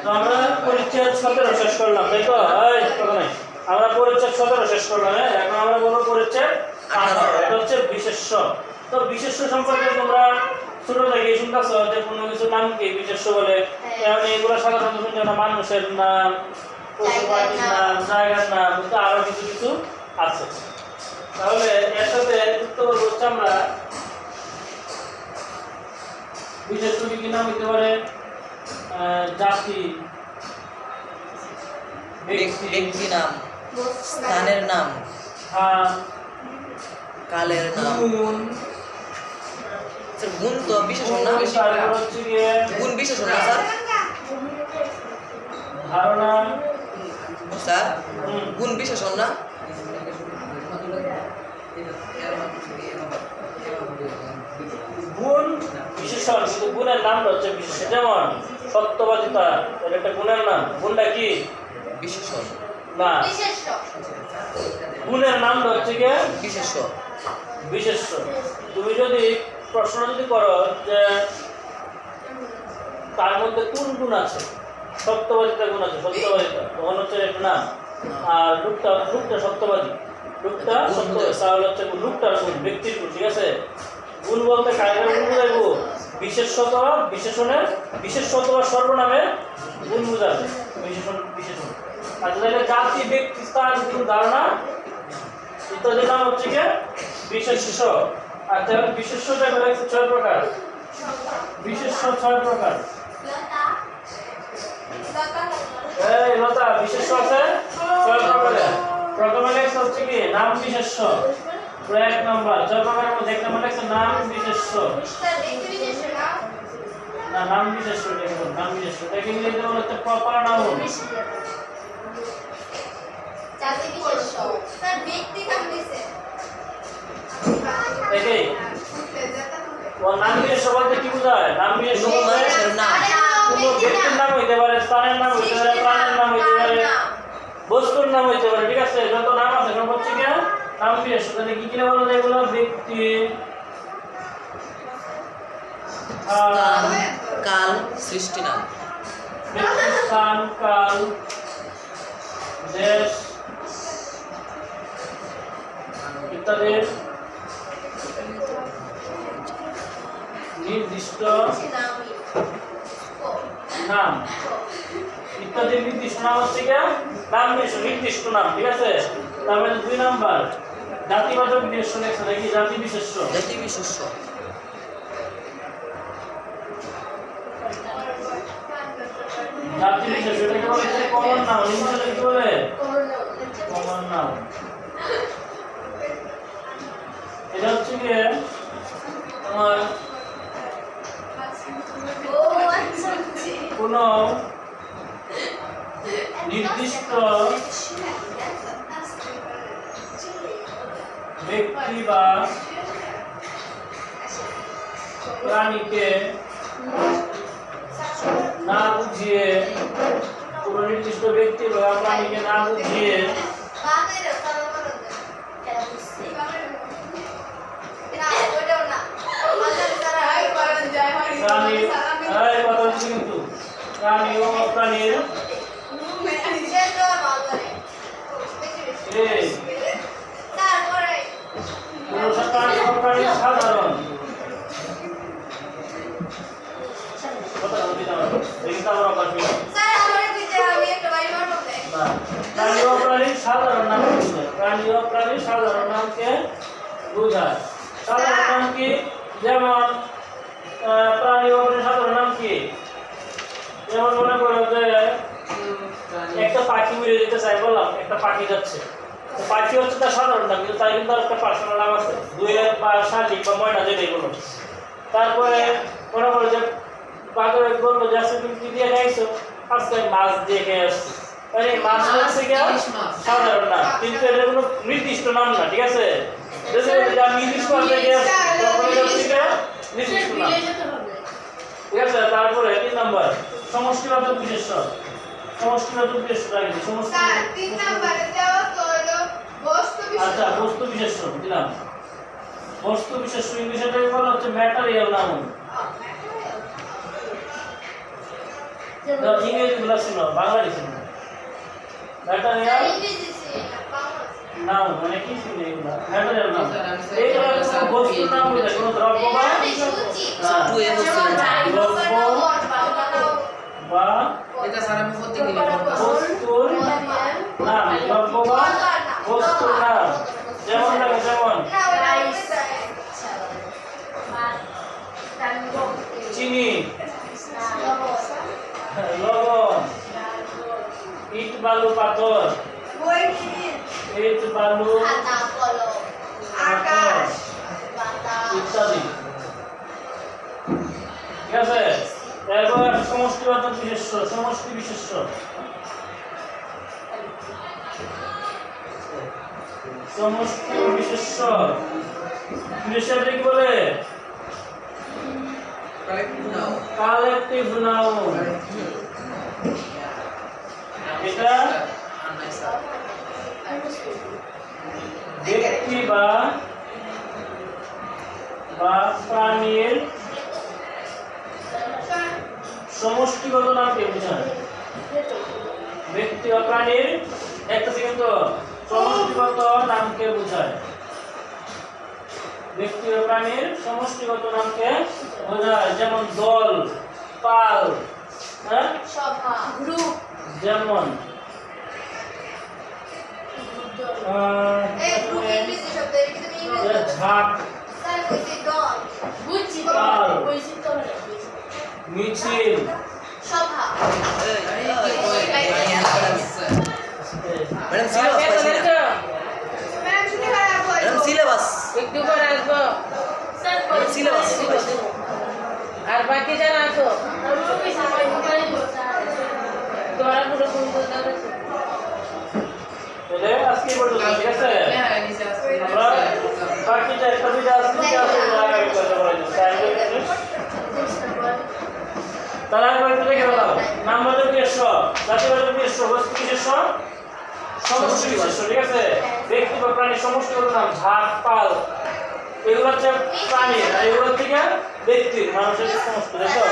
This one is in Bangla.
তো আমরা পরিচ্ছেদ 17 শেষ করলাম, তাই তো? আমরা পরিচ্ছেদ 17 শেষ করলাম। এখন আমরা বলবো পরিচ্ছেদ 18। এটা হচ্ছে বিশেষ্য। তো বিশেষ্য সম্পর্কে তোমরা ছোট থেকে শুনতেছ যে কোনো কিছু নামকে বিশেষ্য বলে। যেমন এগুলো সাধারণত শুনতে না, মানুষের নাম, পশু পাখির নাম, জায়গার নাম, কিন্তু আরো কিছু কিছু আছে। তাহলে এর সাথে যুক্ত করবো হচ্ছে আমরা বিশেষ্য কি নাম হইতে পারে? জাতি, ব্যক্তি নাম, স্থানের নাম, কালের নাম। স্যার গুণ তো বিশেষণ না? গুণ বিশেষণ না স্যার? ধারণা স্যার গুণ বিশেষণ না? গুণ বিশেষণ, কিন্তু গুণের নামটা হচ্ছে বিশেষ। যেমন সত্যবাদিতা, এটা একটা গুণের নাম। গুণটা কি? বিশেষণ না, গুণের নামটা হচ্ছে কি? বিশেষ্য। বিশেষ্য। তুমি যদি প্রশ্ন যদি করো যে তার মধ্যে কোন গুণ আছে, সত্যবাদিতা গুণ আছে, সত্যবাদিতা, তখন হচ্ছে একটা নাম। আর লোকটা সত্যবাদী, লোকটা সত্যবাদী, তাহলে হচ্ছে লোকটার গুণ, ব্যক্তির গুণ। ঠিক আছে? গুণ বলতে কারের গুণ বুঝাইব, বিশেষত বিশেষণের বিশেষত বা সর্বনামের গুণ বুঝাবে বিশেষণ। আর তাহলে জাতি, ব্যক্তি, স্থান, গুণ, ধারণা ইত্যাদির নাম হচ্ছে কি বিশেষ্য। আর তাহলে বিশেষ্যটা হচ্ছে 6 প্রকার। বিশেষ্য 6 প্রকার। এই লতা, বিশেষ্য আছে 6 প্রকারের। প্রথমে লেখা হচ্ছে কি নাম বিশেষ্য, 1 নাম্বার। 6 প্রকারের মধ্যে 1 নাম্বার লেখা নাম বিশেষ্য। না, নাম বিশেষ্য লেখা, নাম বিশেষ্য। এটাকে ইংরেজিতে বলা হচ্ছে প্রপার নাউন। জাতি বিশেষ্য স্যার ব্যক্তি নাম দিছে। এই ও নাম বিশেষ্য বলতে কি বোঝায়? নাম বিশেষ্য বলতে কোনো ব্যক্তির নাম হইতে পারে, স্থানের নাম হইতে পারে, প্রাণীর নাম হইতে পারে, বস্তুর নাম হইতে পারে। ঠিক আছে? যত নাম আছে সব হচ্ছে কি নাম বিশেষ্য। তাহলে কি কি বলা যায় এগুলো? ব্যক্তি, স্থান, কাল, সৃষ্টি নাম। ব্যক্তি, স্থান, কাল, দেশ ইত্যাদি নির্দিষ্ট নাম ইত্যাদি নির্দিষ্ট নাম হচ্ছে কি নাম বিশেষ্য, নির্দিষ্ট নাম। ঠিক আছে? তারপরে 2 নাম্বার জাতিবাচক বিশেষ্য লেখা দেখি, জাতি বিশেষ্য। জাতি বিশেষ্য জাতি বিশেষ্য এটাকে বলে হচ্ছে কমন নাউন। ইংরেজিতে কি বলে? Common noun. এটা হচ্ছে কি তোমার কোন নির্দিষ্ট ব্যক্তি বা প্রাণীকে না বুঝিয়ে, কোনো নির্দিষ্ট ব্যক্তি বা প্রাণীকে না বুঝিয়ে কিন্তু প্রাণী ও অপ্রাণীর প্রাণীর সাধারণ প্রাণী ও প্রাণীর সাধারণ নাম, প্রাণী ও প্রাণীর সাধারণ নামকে বোঝায়। সাধারণ নাম কি? যেমন প্রাণী ও প্রাণীর সাধারণ নাম কি? যেমন মনে করো যে একটা পাখি উড়ে যেতে চাই, বললাম একটা পাখি যাচ্ছে, পাখি হচ্ছে তার সাধারণ নাম, কিন্তু তার কিন্তু একটা পার্সোনাল নাম আছে, দুয়ের বা শালিক বা ময়না যেটাই বলো। তারপরে মনে করো যে বাজারে বললো যে আজকে তুমি কি দিয়ে খাইছো? আজকে মাছ দিয়ে খেয়ে আসছি। মানে মাছ হচ্ছে কি সাধারণ নাম, কিন্তু এটা কোনো নির্দিষ্ট নাম না। ঠিক আছে? নির্দিষ্ট নাম। ঠিক আছে? তারপরে 3 নাম্বার সমষ্টিবাচক বিশেষ্য। সমষ্টিবাচক বিশেষ্য লাগে সমষ্টি। আচ্ছা, বস্তু বিশেষ্য দিলাম। বস্তু বিশেষ্য ইংলিশে বলা হচ্ছে ম্যাটেরিয়াল নাউন। তো ইংরেজিগুলো ছিল বাংলা ছিল ম্যাটেরিয়াল নাউন মানে কি ছিল এগুলো ম্যাটেরিয়াল নাউন এগুলো কোনো বস্তুর নাম বোঝায় কোনো দ্রব্য বা বা এটা স্যার আমি করতে গেলে বস্তুর নাম দ্রব্য বা বস্তুর নাম যেমন লাগে যেমন চিনি লবণ ইট বালু পাথর ইট বালু আকাশ ইত্যাদি ঠিক আছে এরপর সমষ্টিবাচক বিশেষ্য সমষ্টি বিশেষ্য সমষ্টি বিশেষ্য বিশেষ্যটা কি বলে কালেকটিভ নাউন এটা ব্যক্তি বা প্রাণীর সমষ্টিগত নামকে বোঝায় ব্যক্তি বা প্রাণীর একটা সেকেন্ড তো সমষ্টিগত নামকে বোঝায় ব্যক্তি বা প্রাণীর সমষ্টিগত নামকে বোঝায় যেমন দল পাল হ্যাঁ গ্রুপ যেমন ঝাঁক পাল মিছিল সভা ম্যাডাম সিলেবাস পাইছি না ম্যাডাম সিলেবাস একটু করে আসবো সিলেবাস আর বাকি যারা আছো তোরা পুরো ফোন করতে তাহলে আজকে পর্যন্ত ঠিক আছে আমরা বাকিটা একটা দুইটা আজকে আছে আগামী কথা বলা যাবে তাহলে আমরা একটু দেখে ফেলাম নামবাচক বিশেষ্য জাতিবাচক বিশেষ্য বস্তু বিশেষ্য সমষ্টি বিশেষ্য ঠিক আছে ব্যক্তি বা প্রাণীর সমষ্টিগত নাম ঝাঁক পাল এগুলো হচ্ছে প্রাণী আর এগুলো থেকে ব্যক্তির মানুষের সমষ্টি তাই তো